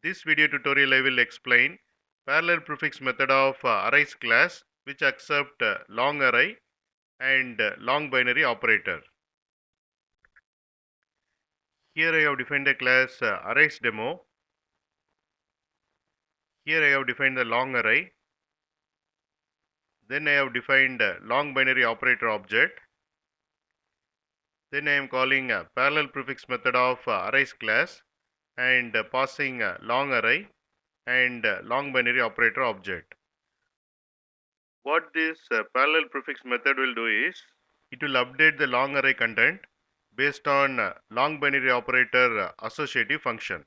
this video tutorial I will explain parallel prefix method of arrays class which accept long array and long binary operator. Here I have defined the class arrays demo. Here I have defined the long array. Then I have defined long binary operator object. Then I am calling parallel prefix method of arrays class and passing long array and long binary operator object. What this parallel prefix method will do is, it will update the long array content based on long binary operator associative function.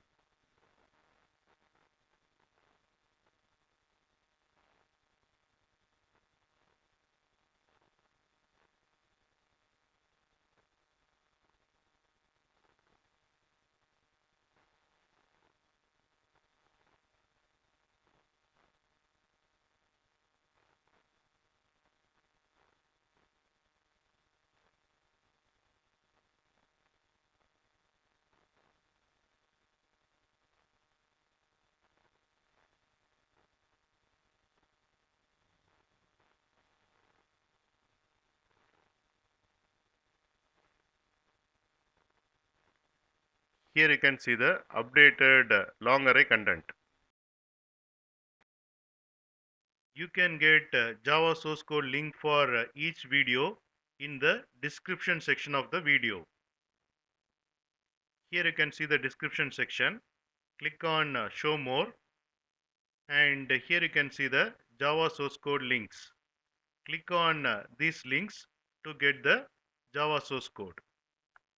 Here you can see the updated long array content. You can get Java source code link for each video in the description section of the video. Here you can see the description section. Click on show more, and here you can see the Java source code links. Click on these links to get the Java source code.